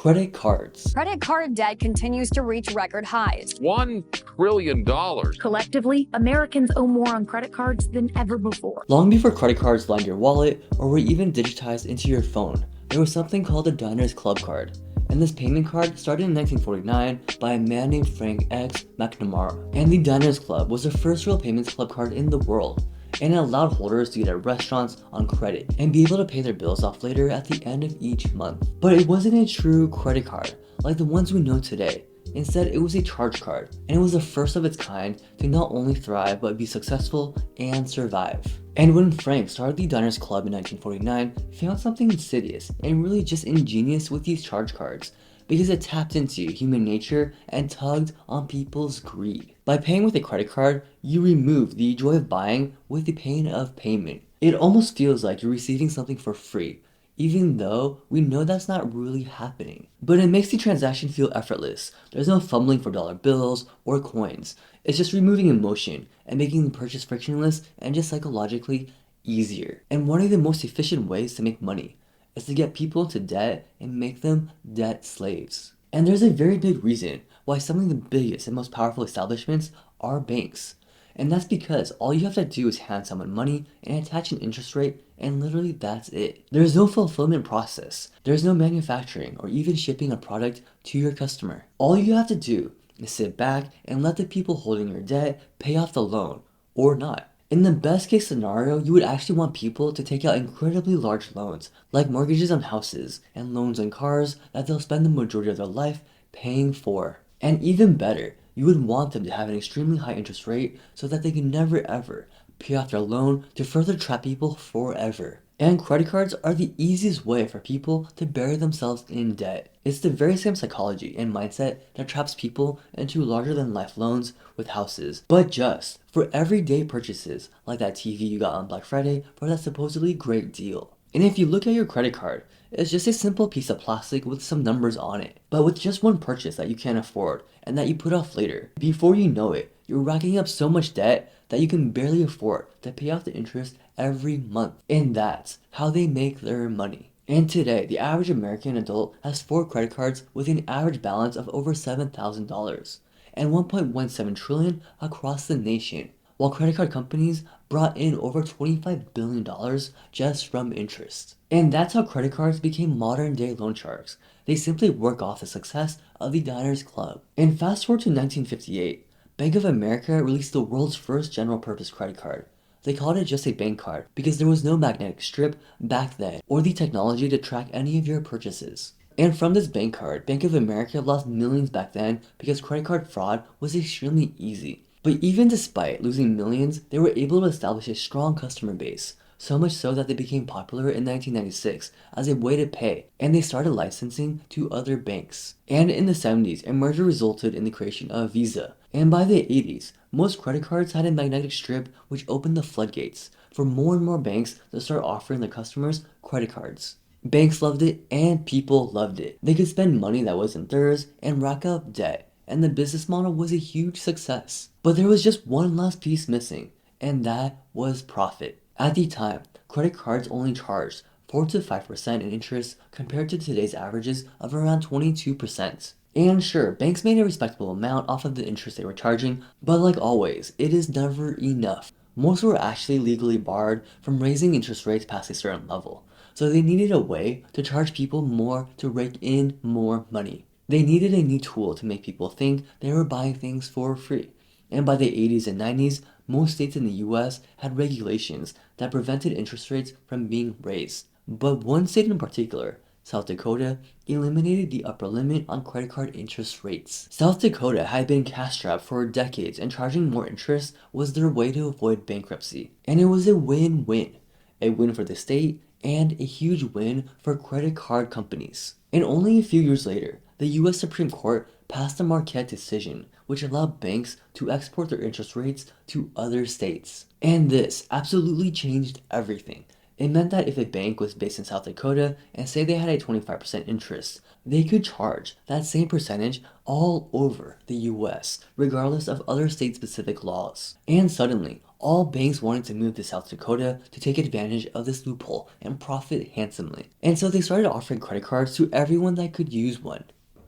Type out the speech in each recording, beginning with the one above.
Credit cards. Credit card debt continues to reach record highs. $1 trillion. Collectively, Americans owe more on credit cards than ever before. Long before credit cards lined your wallet or were even digitized into your phone, there was something called the Diners Club card. And this payment card started in 1949 by a man named Frank X. McNamara. And the Diners Club was the first real payments club card in the world. And it allowed holders to get at restaurants on credit and be able to pay their bills off later at the end of each month. But it wasn't a true credit card like the ones we know today. Instead, it was a charge card, and it was the first of its kind to not only thrive but be successful and survive. And when Frank started the Diners Club in 1949, he found something insidious and really just ingenious with these charge cards, because it tapped into human nature and tugged on people's greed. By paying with a credit card, you remove the joy of buying with the pain of payment. It almost feels like you're receiving something for free, even though we know that's not really happening. But it makes the transaction feel effortless. There's no fumbling for dollar bills or coins. It's just removing emotion and making the purchase frictionless and just psychologically easier. And one of the most efficient ways to make money is to get people into debt and make them debt slaves. And there's a very big reason why some of the biggest and most powerful establishments are banks. And that's because all you have to do is hand someone money and attach an interest rate, and literally that's it. There's no fulfillment process. There's no manufacturing or even shipping a product to your customer. All you have to do is sit back and let the people holding your debt pay off the loan, or not. In the best case scenario, you would actually want people to take out incredibly large loans, like mortgages on houses and loans on cars that they'll spend the majority of their life paying for. And even better, you would want them to have an extremely high interest rate so that they can never ever pay off their loan to further trap people forever. And credit cards are the easiest way for people to bury themselves in debt. It's the very same psychology and mindset that traps people into larger than life loans with houses, but just for everyday purchases like that TV you got on Black Friday for that supposedly great deal. And if you look at your credit card, it's just a simple piece of plastic with some numbers on it, but with just one purchase that you can't afford and that you put off later. Before you know it, you're racking up so much debt that you can barely afford to pay off the interest every month. And that's how they make their money. And today, the average American adult has 4 credit cards with an average balance of over $7,000 and 1.17 trillion across the nation, while credit card companies brought in over $25 billion just from interest. And that's how credit cards became modern day loan sharks. They simply work off the success of the Diners Club. And fast forward to 1958, Bank of America released the world's first general purpose credit card. They called it just a bank card because there was no magnetic strip back then or the technology to track any of your purchases. And from this bank card, Bank of America lost millions back then because credit card fraud was extremely easy. But even despite losing millions, they were able to establish a strong customer base, so much so that they became popular in 1996 as a way to pay, and they started licensing to other banks. And in the 70s, a merger resulted in the creation of Visa. And by the 80s, most credit cards had a magnetic strip which opened the floodgates for more and more banks to start offering their customers credit cards. Banks loved it and people loved it. They could spend money that wasn't theirs and rack up debt, and the business model was a huge success. But there was just one last piece missing, and that was profit. At the time, credit cards only charged 4 to 5% in interest compared to today's averages of around 22%. And sure, banks made a respectable amount off of the interest they were charging, but like always, it is never enough. Most were actually legally barred from raising interest rates past a certain level, so they needed a way to charge people more to rake in more money. They needed a new tool to make people think they were buying things for free. And by the 80s and 90s, most states in the US had regulations that prevented interest rates from being raised. But one state in particular, South Dakota, eliminated the upper limit on credit card interest rates. South Dakota had been cash-strapped for decades, and charging more interest was their way to avoid bankruptcy. And it was a win-win. A win for the state and a huge win for credit card companies. And only a few years later, the US Supreme Court passed a Marquette decision which allowed banks to export their interest rates to other states. And this absolutely changed everything. It meant that if a bank was based in South Dakota and say they had a 25% interest, they could charge that same percentage all over the US, regardless of other state-specific laws. And suddenly, all banks wanted to move to South Dakota to take advantage of this loophole and profit handsomely. And so they started offering credit cards to everyone that could use one.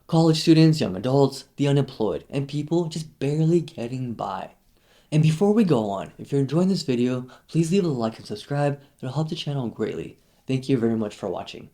College students, young adults, the unemployed, and people just barely getting by. And before we go on, if you're enjoying this video, please leave a like and subscribe. It'll help the channel greatly. Thank you very much for watching.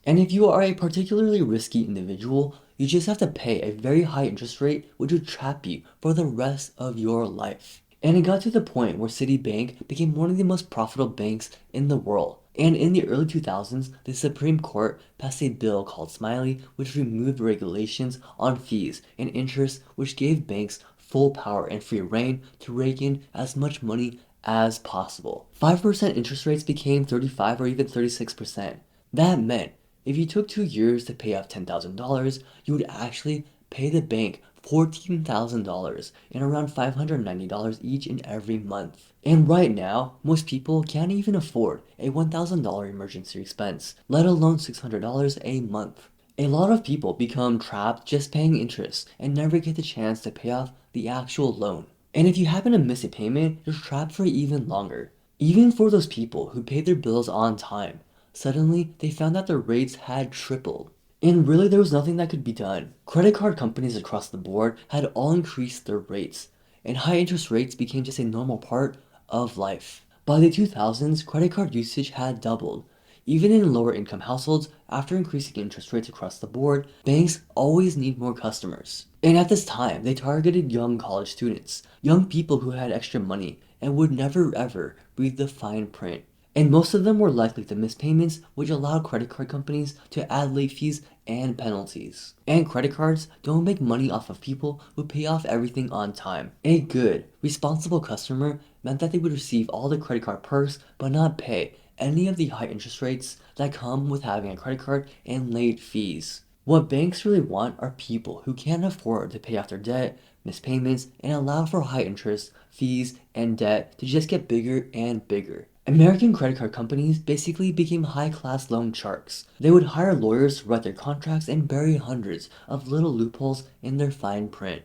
And if you are a particularly risky individual, you just have to pay a very high interest rate which would trap you for the rest of your life. And it got to the point where Citibank became one of the most profitable banks in the world. And in the early 2000s, the Supreme Court passed a bill called Smiley, which removed regulations on fees and interest, which gave banks full power and free reign to rake in as much money as possible. 5% interest rates became 35 or even 36%. That meant if you took 2 years to pay off $10,000, you would actually pay the bank $14,000 and around $590 each and every month. And right now, most people can't even afford a $1,000 emergency expense, let alone $600 a month. A lot of people become trapped just paying interest and never get the chance to pay off the actual loan. And if you happen to miss a payment, you're trapped for even longer. Even for those people who paid their bills on time, suddenly they found that their rates had tripled. And really there was nothing that could be done. Credit card companies across the board had all increased their rates, and high interest rates became just a normal part of life. By the 2000s, credit card usage had doubled. Even in lower income households, after increasing interest rates across the board, banks always need more customers. And at this time, they targeted young college students, young people who had extra money and would never ever read the fine print. And most of them were likely to miss payments, which allowed credit card companies to add late fees and penalties. And credit cards don't make money off of people who pay off everything on time. A good, responsible customer meant that they would receive all the credit card perks but not pay any of the high interest rates that come with having a credit card and late fees. What banks really want are people who can't afford to pay off their debt, miss payments, and allow for high interest, fees, and debt to just get bigger and bigger. American credit card companies basically became high-class loan sharks. They would hire lawyers to write their contracts and bury hundreds of little loopholes in their fine print.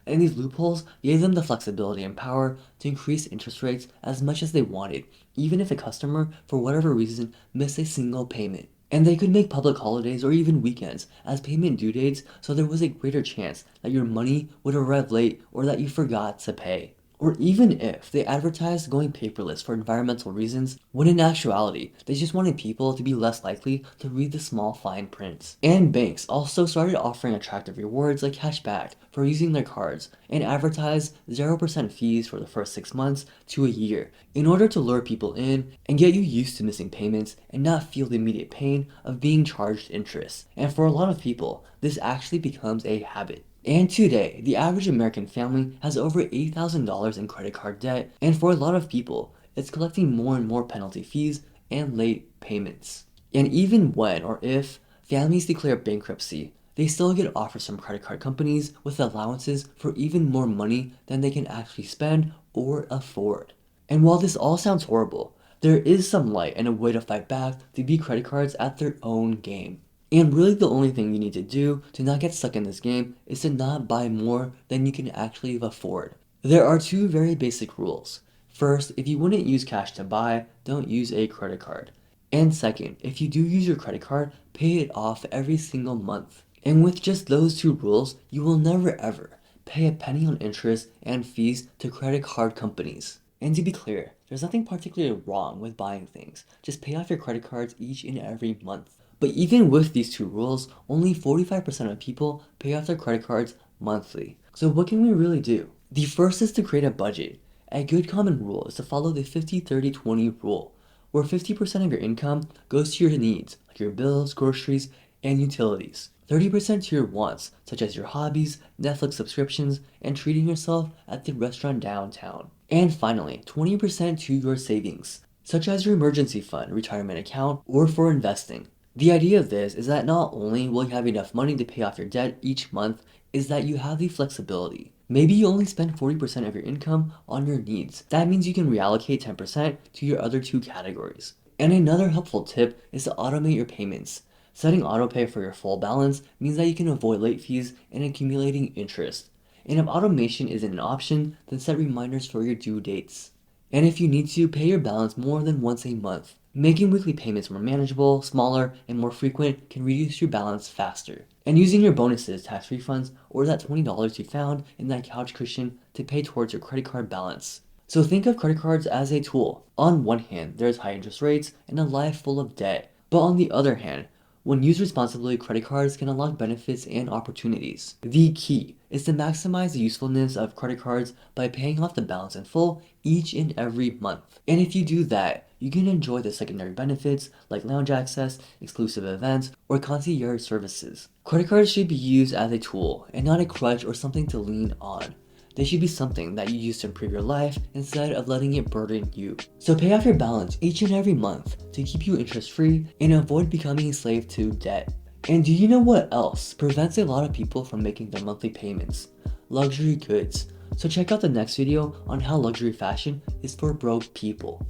And these loopholes gave them the flexibility and power to increase interest rates as much as they wanted, even if a customer, for whatever reason, missed a single payment. And they could make public holidays or even weekends as payment due dates, so there was a greater chance that your money would arrive late or that you forgot to pay. Or even if they advertised going paperless for environmental reasons, when in actuality, they just wanted people to be less likely to read the small fine prints. And banks also started offering attractive rewards like cash back for using their cards and advertised 0% fees for the first 6 months to a year in order to lure people in and get you used to missing payments and not feel the immediate pain of being charged interest. And for a lot of people, this actually becomes a habit. And today, the average American family has over $8,000 in credit card debt, and for a lot of people, it's collecting more and more penalty fees and late payments. And even when or if families declare bankruptcy, they still get offers from credit card companies with allowances for even more money than they can actually spend or afford. And while this all sounds horrible, there is some light and a way to fight back to beat credit cards at their own game. And really the only thing you need to do to not get stuck in this game is to not buy more than you can actually afford. There are 2 very basic rules. First, if you wouldn't use cash to buy, don't use a credit card. And second, if you do use your credit card, pay it off every single month. And with just those 2 rules, you will never ever pay a penny on interest and fees to credit card companies. And to be clear, there's nothing particularly wrong with buying things. Just pay off your credit cards each and every month. But even with these 2 rules, only 45% of people pay off their credit cards monthly. So what can we really do? The first is to create a budget. A good common rule is to follow the 50-30-20 rule, where 50% of your income goes to your needs, like your bills, groceries, and utilities. 30% to your wants, such as your hobbies, Netflix subscriptions, and treating yourself at the restaurant downtown. And finally, 20% to your savings, such as your emergency fund, retirement account, or for investing. The idea of this is that not only will you have enough money to pay off your debt each month, is that you have the flexibility. Maybe you only spend 40% of your income on your needs. That means you can reallocate 10% to your other 2 categories. And another helpful tip is to automate your payments. Setting autopay for your full balance means that you can avoid late fees and accumulating interest. And if automation isn't an option, then set reminders for your due dates. And if you need to, pay your balance more than once a month. Making weekly payments more manageable, smaller, and more frequent can reduce your balance faster. And using your bonuses, tax refunds, or that $20 you found in that couch cushion to pay towards your credit card balance. So think of credit cards as a tool. On one hand, there's high interest rates and a life full of debt. But on the other hand, when used responsibly, credit cards can unlock benefits and opportunities. The key is to maximize the usefulness of credit cards by paying off the balance in full each and every month. And if you do that, you can enjoy the secondary benefits like lounge access, exclusive events, or concierge services. Credit cards should be used as a tool and not a crutch or something to lean on. They should be something that you use to improve your life instead of letting it burden you. So pay off your balance each and every month to keep you interest free and avoid becoming a slave to debt. And do you know what else prevents a lot of people from making their monthly payments? Luxury goods. So check out the next video on how luxury fashion is for broke people.